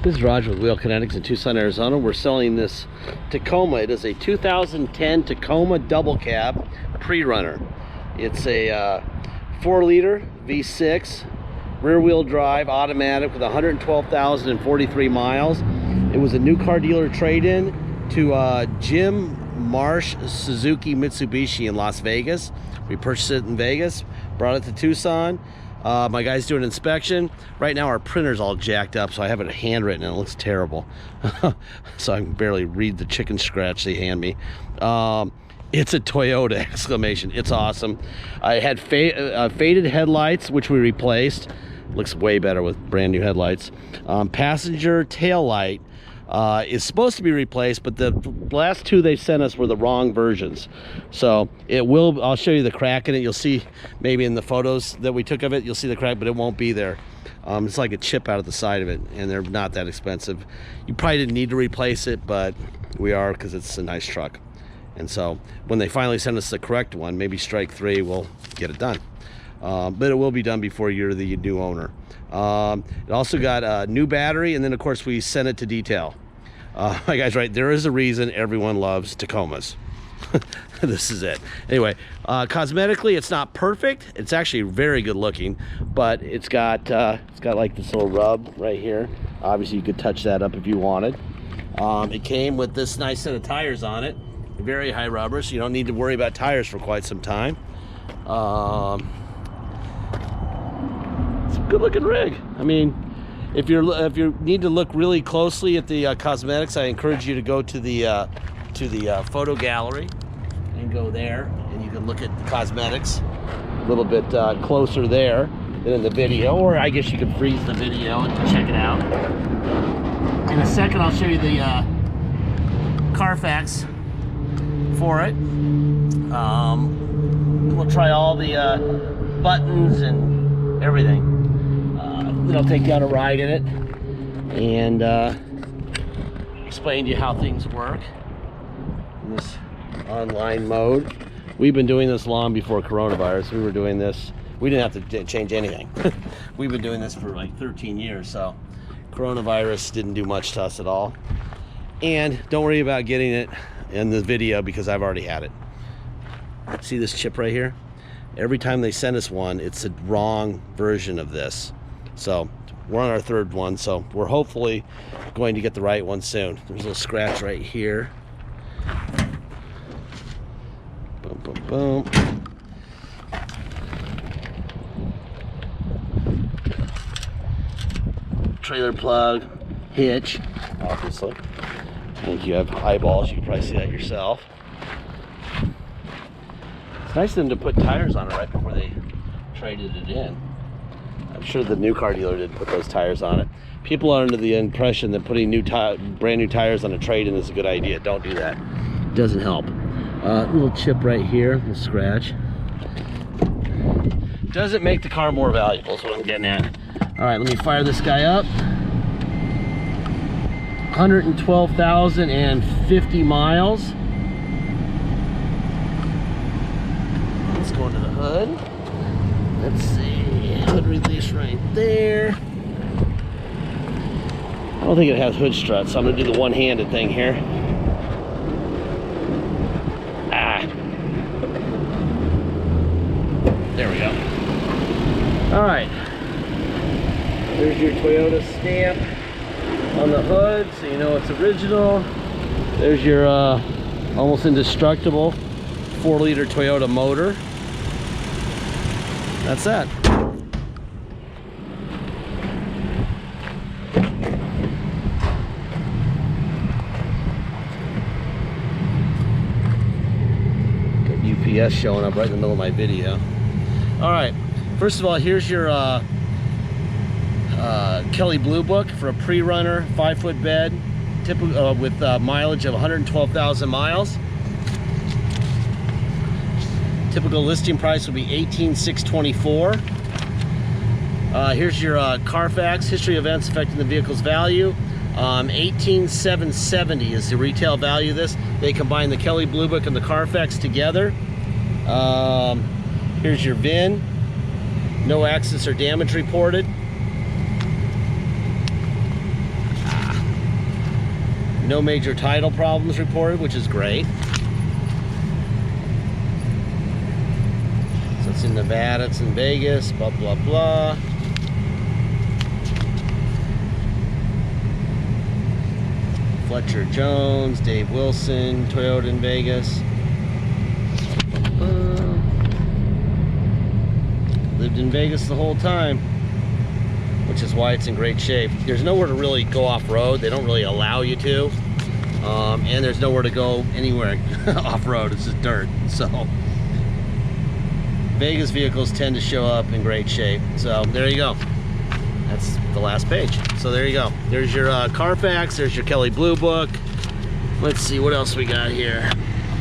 This is Roger with Wheel Kinetics in Tucson, Arizona. We're selling this Tacoma. It is a 2010 Tacoma double cab pre-runner. It's a 4-liter V6 rear-wheel drive automatic with 112,043 miles. It was a new car dealer trade-in to Jim Marsh Suzuki Mitsubishi in Las Vegas. We purchased it in Vegas, brought it to Tucson. My guy's doing an inspection. Right now our printer's all jacked up, so I have it handwritten and it looks terrible. So I can barely read the chicken scratch they hand me. It's a Toyota exclamation. It's awesome. I had faded headlights, which we replaced. Looks way better with brand new headlights. Passenger tail light is supposed to be replaced, but the last two they sent us were the wrong versions. So it will, I'll show you the crack in it. You'll see maybe in the photos that we took of it, you'll see the crack, but it won't be there. It's like a chip out of the side of it, and they're not that expensive. You probably didn't need to replace it, but we are, because it's a nice truck. And so when they finally send us the correct one, maybe strike 3, we'll get it done. But it will be done before you're the new owner. It also got a new battery, and then of course we sent it to detail. My guy's right, there is a reason everyone loves Tacomas. This is it. Anyway, cosmetically it's not perfect. It's actually very good looking, but it's got like this little rub right here. Obviously you could touch that up if you wanted. It came with this nice set of tires on it, very high rubber, so you don't need to worry about tires for quite some time. It's a good looking rig. I mean, if you need to look really closely at the cosmetics, I encourage you to go to the photo gallery and go there, and you can look at the cosmetics a little bit closer there than in the video, or I guess you can freeze the video and check it out. In a second, I'll show you the Carfax for it. We'll try all the buttons and everything. Then I'll take you on a ride in it and explain to you how things work in this online mode. We've been doing this long before coronavirus. We were doing this, we didn't have to change anything. We've been doing this for like 13 years, so coronavirus didn't do much to us at all. And don't worry about getting it in the video because I've already had it. See this chip right here? Every time they send us one, it's a wrong version of this. So we're on our 3rd one, so we're hopefully going to get the right one soon. There's a little scratch right here. Boom, boom, boom. Trailer plug, hitch, obviously. I think you have eyeballs, you can probably see that yourself. It's nice of them to put tires on it right before they traded it in. I'm sure the new car dealer didn't put those tires on it. People are under the impression that putting brand new tires on a trade-in is a good idea. Don't do that. It doesn't help. Little chip right here, little scratch. Doesn't make the car more valuable, is what I'm getting at. All right, let me fire this guy up. 112,050 miles. Let's go into the hood. Let's see. Hood release right there. I don't think it has hood struts, so I'm going to do the one-handed thing here. There we go. All right. There's your Toyota stamp on the hood, so you know it's original. There's your almost indestructible 4-liter Toyota motor. That's that. UPS showing up right in the middle of my video. All right, first of all, here's your Kelley Blue Book for a pre-runner 5-foot bed, with mileage of 112,000 miles. Typical listing price will be $18,624. Here's your Carfax history of events affecting the vehicle's value. $18,770 is the retail value of this. They combine the Kelley Blue Book and the Carfax together. Here's your VIN. No accidents or damage reported. No major title problems reported, which is great. So it's in Nevada, it's in Vegas, blah, blah, blah. Fletcher Jones, Dave Wilson, Toyota in Vegas. Lived in Vegas the whole time, which is why it's in great shape. There's nowhere to really go off-road. They don't really allow you to. And there's nowhere to go anywhere off-road. It's just dirt. So Vegas vehicles tend to show up in great shape. So there you go. That's the last page. So there you go. There's your Carfax. There's your Kelley Blue Book. Let's see what else we got here.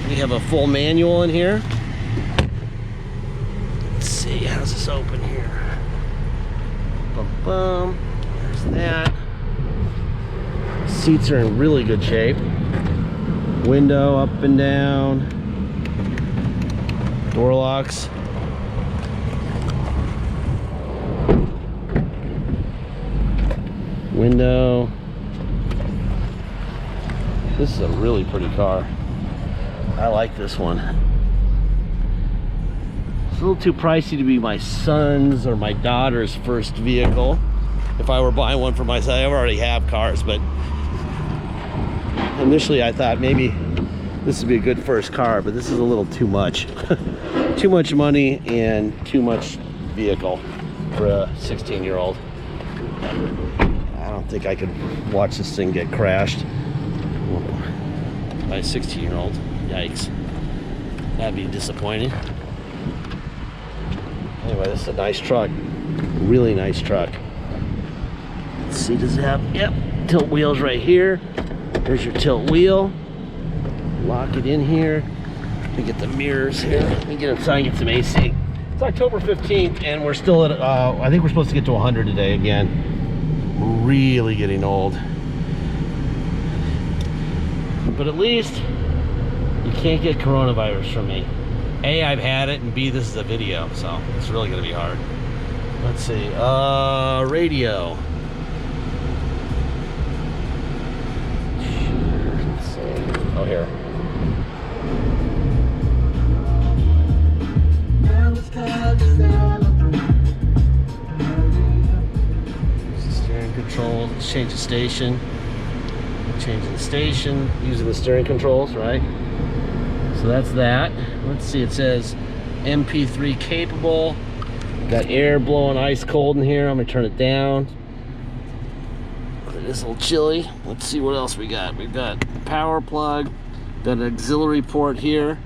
We have a full manual in here. Let's see, how's this open here? Bum, bum. There's that. Seats are in really good shape. Window up and down. Door locks. Window. This is a really pretty car. I like this one. It's a little too pricey to be my son's or my daughter's first vehicle. If I were buying one for myself, I already have cars, but initially I thought maybe this would be a good first car, but this is a little too much. Too much money and too much vehicle for a 16-year-old. I don't think I could watch this thing get crashed by a 16-year-old. Yikes. That'd be disappointing. Anyway, this is a nice truck. Really nice truck. Let's see, does it have, yep, tilt wheels right here. There's your tilt wheel. Lock it in here. Let me get the mirrors here. Let me get inside and get some AC. It's October 15th and we're still at, I think we're supposed to get to 100 today again. We're really getting old. But at least you can't get coronavirus from me. A, I've had it, and B, this is a video, so it's really gonna be hard. Let's see, radio. Let's see. Oh, here. There's the steering control. Let's change the station. Changing the station, using the steering controls, right? So that's that. Let's see, it says MP3 capable. Got air blowing ice cold in here. I'm gonna turn it down. It is a little chilly. Let's see what else we got. We've got power plug, got an auxiliary port here.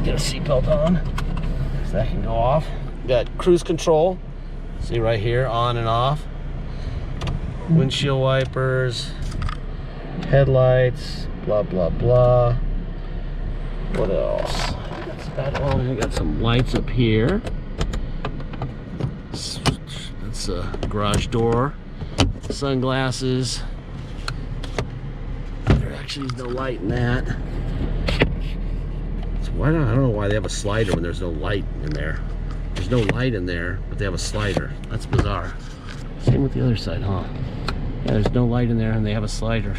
Get a seatbelt on, so that can go off. Got cruise control. See right here, on and off. Windshield wipers, headlights, blah blah blah. What else? That's about all. I got some lights up here. That's a garage door. Sunglasses. There actually is no light in that. So I don't know why they have a slider when there's no light in there. There's no light in there, but they have a slider. That's bizarre. Same with the other side, huh? Yeah, there's no light in there and they have a slider.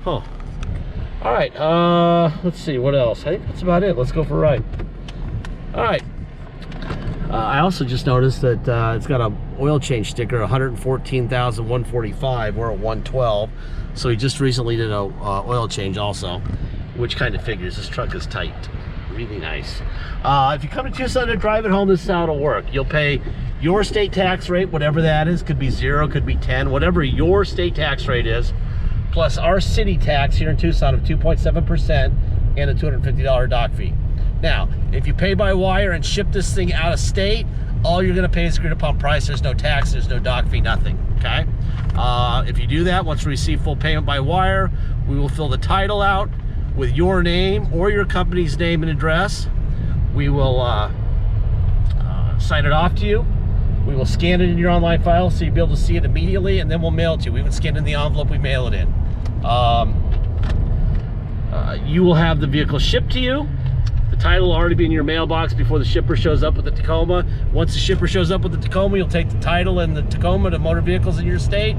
Huh. Alright, let's see, what else? I think that's about it. Let's go for a ride. Alright. I also just noticed that it's got a oil change sticker, 114,145. We're at 112. So he just recently did a oil change also, which kind of figures. This truck is tight. Really nice. If you come to Tucson to drive it home, this is how it'll work. You'll pay your state tax rate, whatever that is. Could be 0, could be 10, whatever your state tax rate is, plus our city tax here in Tucson of 2.7% and a $250 dock fee. Now, if you pay by wire and ship this thing out of state, all you're gonna pay is agreed upon price. There's no tax, there's no dock fee, nothing, okay? If you do that, once we receive full payment by wire, we will fill the title out with your name or your company's name and address. We will sign it off to you. We will scan it in your online file so you'll be able to see it immediately, and then we'll mail it to you. We would scan it in the envelope, we mail it in. You will have the vehicle shipped to you. The title will already be in your mailbox before the shipper shows up with the Tacoma. Once the shipper shows up with the Tacoma, you'll take the title and the Tacoma to motor vehicles in your state.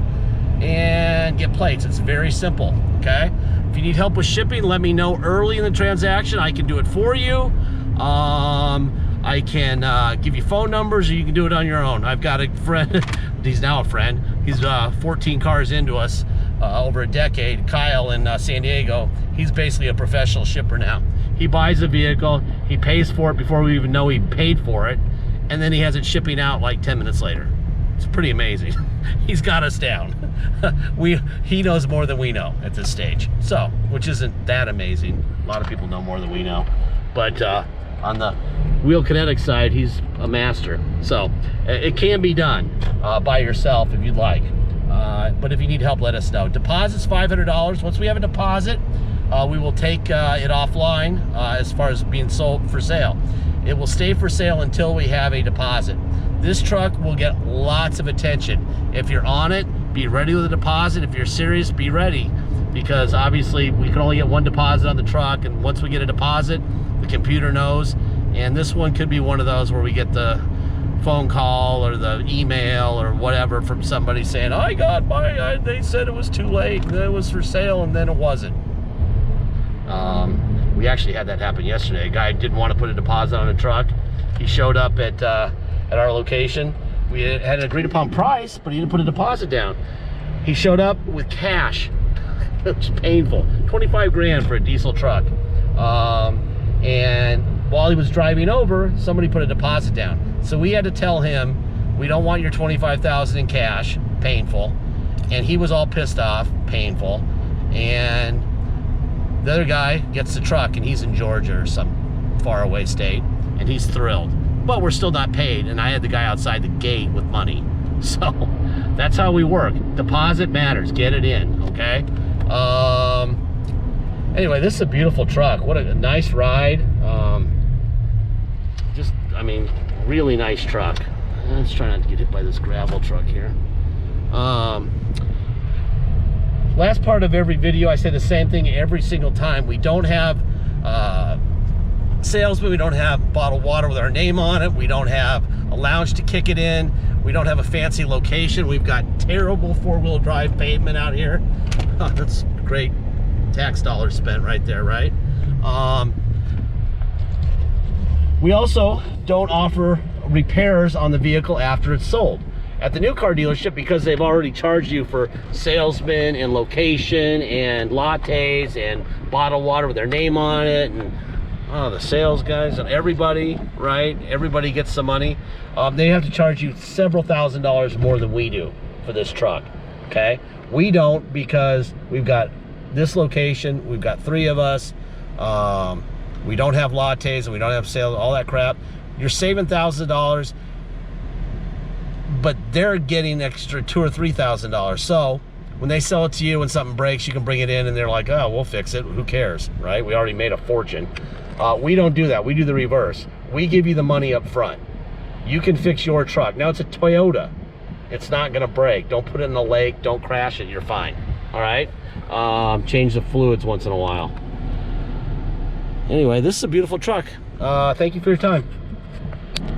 and get plates. It's very simple, okay? If you need help with shipping, let me know early in the transaction. I can do it for you. I can give you phone numbers, or you can do it on your own. I've got a friend, he's now a friend. He's 14 cars into us over a decade. Kyle in San Diego. He's basically a professional shipper now. He buys a vehicle, he pays for it before we even know he paid for it, and then he has it shipping out like 10 minutes later. It's pretty amazing. He's got us down. He knows more than we know at this stage, so, which isn't that amazing. A lot of people know more than we know, but on the Wheel Kinetics side, he's a master. So it can be done by yourself if you'd like, but if you need help, let us know. Deposit's $500. Once we have a deposit, we will take it offline as far as being sold for sale. It will stay for sale until we have a deposit. This truck will get lots of attention. If you're on it, be ready with a deposit. If you're serious, be ready, because obviously we can only get one deposit on the truck, and once we get a deposit, the computer knows. And this one could be one of those where we get the phone call or the email or whatever from somebody saying, I got my, they said it was too late, and it was for sale, and then it wasn't. We actually had that happen yesterday. A guy didn't want to put a deposit on a truck. He showed up at our location. We had an agreed upon price, but he didn't put a deposit down. He showed up with cash. It's painful. 25 grand for a diesel truck. And while he was driving over, somebody put a deposit down. So we had to tell him, we don't want your $25,000 in cash. Painful. And he was all pissed off. Painful. And the other guy gets the truck, and he's in Georgia or some faraway state, and he's thrilled. But we're still not paid, and I had the guy outside the gate with money. So that's how we work. Deposit matters. Get it in, okay? Anyway, this is a beautiful truck. What a nice ride. Just, I mean, really nice truck. Let's try not to get hit by this gravel truck here. Last part of every video, I say the same thing every single time. We don't have salesmen. We don't have bottled water with our name on it. We don't have a lounge to kick it in. We don't have a fancy location. We've got terrible four-wheel drive pavement out here. Oh, that's great tax dollars spent right there, right? We also don't offer repairs on the vehicle after it's sold. At the new car dealership, because they've already charged you for salesmen and location and lattes and bottled water with their name on it, and the sales guys and everybody, right? Everybody gets some money. They have to charge you several $1,000s more than we do for this truck, okay? We don't, because we've got this location, we've got 3 of us, we don't have lattes, and we don't have sales, all that crap. You're saving $1,000, but they're getting extra $2,000 or $3,000. So when they sell it to you and something breaks, you can bring it in, and they're like, oh, we'll fix it. Who cares, right? We already made a fortune. We don't do that. We do the reverse. We give you the money up front. You can fix your truck. Now, it's a Toyota. It's not going to break. Don't put it in the lake. Don't crash it. You're fine. All right? Change the fluids once in a while. Anyway, this is a beautiful truck. Thank you for your time.